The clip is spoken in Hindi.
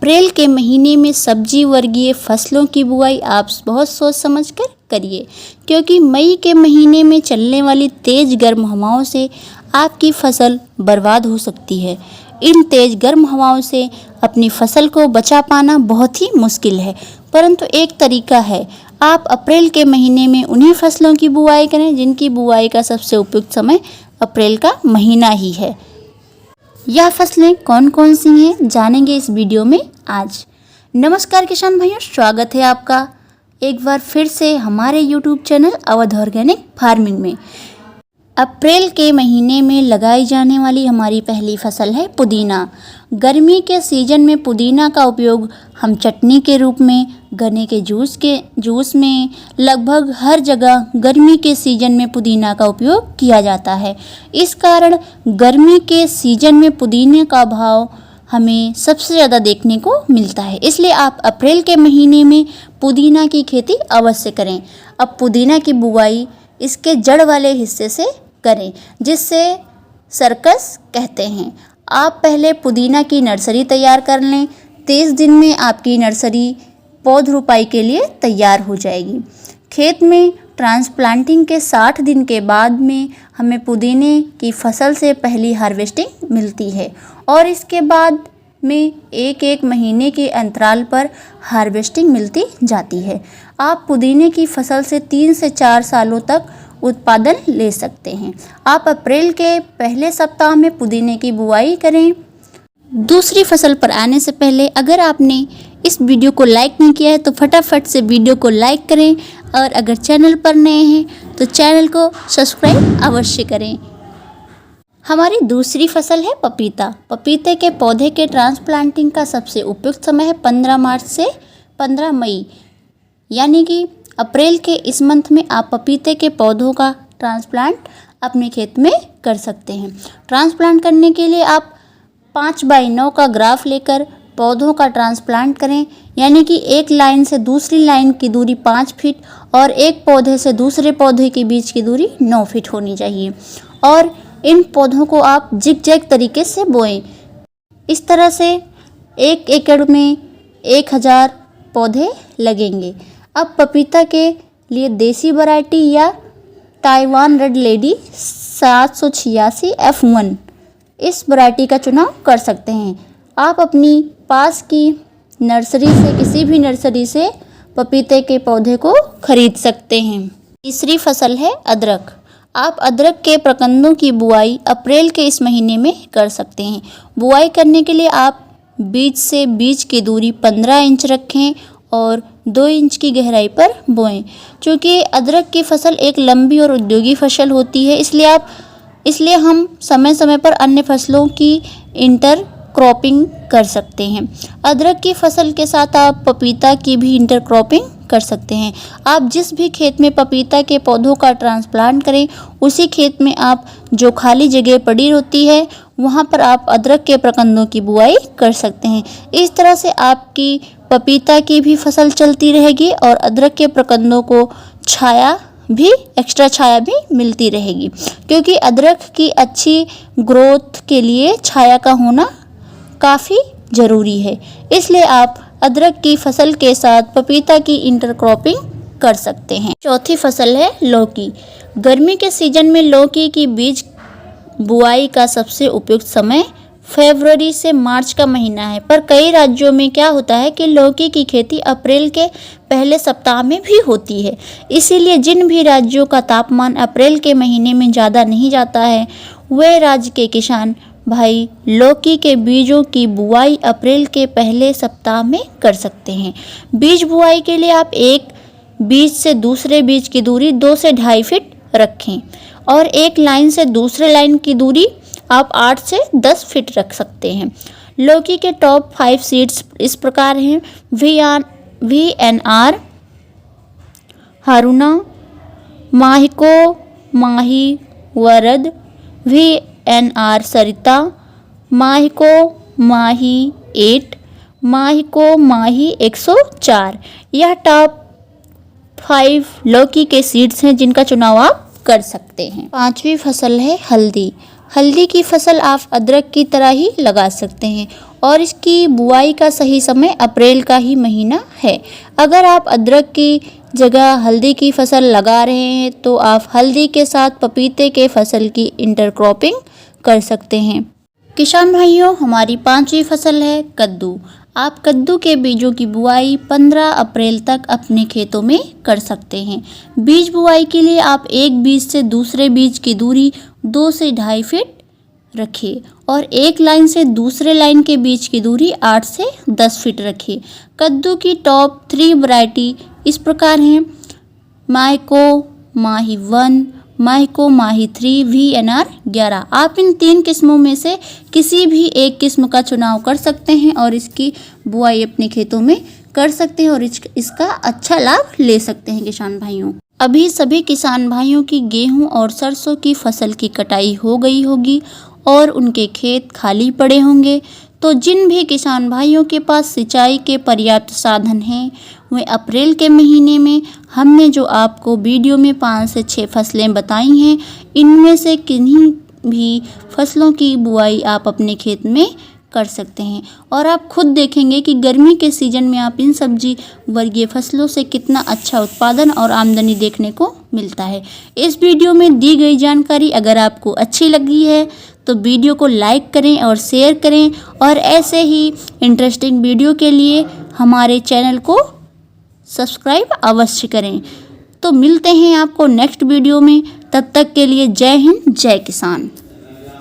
अप्रैल के महीने में सब्जी वर्गीय फसलों की बुआई आप बहुत सोच समझ कर करिए, क्योंकि मई के महीने में चलने वाली तेज गर्म हवाओं से आपकी फसल बर्बाद हो सकती है। इन तेज गर्म हवाओं से अपनी फसल को बचा पाना बहुत ही मुश्किल है, परंतु एक तरीका है। आप अप्रैल के महीने में उन्हीं फसलों की बुआई करें जिनकी बुआई का सबसे उपयुक्त समय अप्रैल का महीना ही है। यह फसलें कौन कौन सी हैं जानेंगे इस वीडियो में आज। नमस्कार किसान भाइयों, स्वागत है आपका एक बार फिर से हमारे YouTube channel Awadh organic farming में। अप्रैल के महीने में लगाई जाने वाली हमारी पहली फसल है पुदीना। गर्मी के सीजन में पुदीना का उपयोग हम चटनी के रूप में, गन्ने के जूस में, लगभग हर जगह गर्मी के सीजन में पुदीना का उपयोग किया जाता है। इस कारण गर्मी के सीजन में पुदीने का भाव हमें सबसे ज़्यादा देखने को मिलता है। इसलिए आप अप्रैल के महीने में पुदीना की खेती अवश्य करें। अब पुदीना की बुआई इसके जड़ वाले हिस्से से करें, जिससे सर्कस कहते हैं। आप पहले पुदीना की नर्सरी तैयार कर लें। 30 दिन में आपकी नर्सरी पौध रोपाई के लिए तैयार हो जाएगी। खेत में ट्रांसप्लांटिंग के 60 दिन के बाद में हमें पुदीने की फसल से पहली हार्वेस्टिंग मिलती है और इसके बाद में एक महीने के अंतराल पर हार्वेस्टिंग मिलती जाती है। आप पुदीने की फसल से 3 से 4 सालों तक उत्पादन ले सकते हैं। आप अप्रैल के पहले सप्ताह में पुदीने की बुआई करें। दूसरी फसल पर आने से पहले अगर आपने इस वीडियो को लाइक नहीं किया है तो फटाफट से वीडियो को लाइक करें और अगर चैनल पर नए हैं तो चैनल को सब्सक्राइब अवश्य करें। हमारी दूसरी फसल है पपीता। पपीते के पौधे के ट्रांसप्लांटिंग का सबसे उपयुक्त समय है 15 मार्च से 15 मई, यानी कि अप्रैल के इस मंथ में आप पपीते के पौधों का ट्रांसप्लांट अपने खेत में कर सकते हैं। ट्रांसप्लांट करने के लिए आप 5x9 का ग्राफ लेकर पौधों का ट्रांसप्लांट करें, यानी कि एक लाइन से दूसरी लाइन की दूरी 5 फीट और एक पौधे से दूसरे पौधे के बीच की दूरी 9 फीट होनी चाहिए और इन पौधों को आप जिग-जैग तरीके से बोएं। इस तरह से 1 एकड़ में 1000 पौधे लगेंगे। अब पपीता के लिए देसी वैरायटी या ताइवान रेड लेडी 786 F1 इस वैरायटी का चुनाव कर सकते हैं। आप अपनी पास की नर्सरी से, किसी भी नर्सरी से पपीते के पौधे को खरीद सकते हैं। तीसरी फसल है अदरक। आप अदरक के प्रकंदों की बुआई अप्रैल के इस महीने में कर सकते हैं। बुआई करने के लिए आप बीज से बीज की दूरी 15 इंच रखें और 2 इंच की गहराई पर बोएं। चूँकि अदरक की फसल एक लंबी और उद्योगी फसल होती है, इसलिए हम समय समय पर अन्य फसलों की इंटर क्रॉपिंग कर सकते हैं। अदरक की फसल के साथ आप पपीता की भी इंटर क्रॉपिंग कर सकते हैं। आप जिस भी खेत में पपीता के पौधों का ट्रांसप्लांट करें, उसी खेत में आप जो खाली जगह पड़ी होती है वहाँ पर आप अदरक के प्रकंदों की बुआई कर सकते हैं। इस तरह से आपकी पपीता की भी फसल चलती रहेगी और अदरक के प्रकंदों को एक्स्ट्रा छाया भी मिलती रहेगी, क्योंकि अदरक की अच्छी ग्रोथ के लिए छाया का होना काफ़ी ज़रूरी है। इसलिए आप अदरक की फसल के साथ पपीता की इंटरक्रॉपिंग कर सकते हैं। चौथी फसल है लौकी। गर्मी के सीजन में लौकी की बीज बुआई का सबसे उपयुक्त समय फरवरी से मार्च का महीना है, पर कई राज्यों में क्या होता है कि लौकी की खेती अप्रैल के पहले सप्ताह में भी होती है। इसीलिए जिन भी राज्यों का तापमान अप्रैल के महीने में ज़्यादा नहीं जाता है, वे राज्य के किसान भाई लौकी के बीजों की बुआई अप्रैल के पहले सप्ताह में कर सकते हैं। बीज बुआई के लिए आप एक बीज से दूसरे बीज की दूरी 2 से 2.5 फीट रखें और एक लाइन से दूसरे लाइन की दूरी आप 8 से 10 फीट रख सकते हैं। लौकी के टॉप 5 सीड्स इस प्रकार हैं: VNR, हारूना, माहिको, माही वरद, VNR सरिता, माहिको माही 8, माहिको माही 104। यह टॉप 5 लौकी के सीड्स हैं जिनका चुनाव आप कर सकते हैं। पांचवी फसल है हल्दी। हल्दी की फसल आप अदरक की तरह ही लगा सकते हैं और इसकी बुआई का सही समय अप्रैल का ही महीना है। अगर आप अदरक की जगह हल्दी की फसल लगा रहे हैं तो आप हल्दी के साथ पपीते के फसल की इंटरक्रॉपिंग कर सकते हैं। किसान भाइयों, हमारी 5वीं फसल है कद्दू। आप कद्दू के बीजों की बुआई 15 अप्रैल तक अपने खेतों में कर सकते हैं। बीज बुआई के लिए आप एक बीज से दूसरे बीज की दूरी 2 से 2.5 फीट रखिए और एक लाइन से दूसरे लाइन के बीच की दूरी 8 से 10 फीट रखिए। कद्दू की टॉप 3 वैरायटी इस प्रकार हैं: माहिको माही 1, माहिको माही 3, VNR 11। आप इन 3 किस्मों में से किसी भी एक किस्म का चुनाव कर सकते हैं और इसकी बुआई अपने खेतों में कर सकते हैं और इसका अच्छा लाभ ले सकते हैं। किसान भाइयों, अभी सभी किसान भाइयों की गेहूं और सरसों की फसल की कटाई हो गई होगी और उनके खेत खाली पड़े होंगे। तो जिन भी किसान भाइयों के पास सिंचाई के पर्याप्त साधन हैं, वे अप्रैल के महीने में हमने जो आपको वीडियो में 5 से 6 फसलें बताई हैं, इनमें से किन्हीं भी फसलों की बुआई आप अपने खेत में कर सकते हैं और आप खुद देखेंगे कि गर्मी के सीज़न में आप इन सब्जी वर्गीय फसलों से कितना अच्छा उत्पादन और आमदनी देखने को मिलता है। इस वीडियो में दी गई जानकारी अगर आपको अच्छी लगी है तो वीडियो को लाइक करें और शेयर करें और ऐसे ही इंटरेस्टिंग वीडियो के लिए हमारे चैनल को सब्सक्राइब अवश्य करें। तो मिलते हैं आपको नेक्स्ट वीडियो में, तब तक के लिए जय हिंद, जय किसान।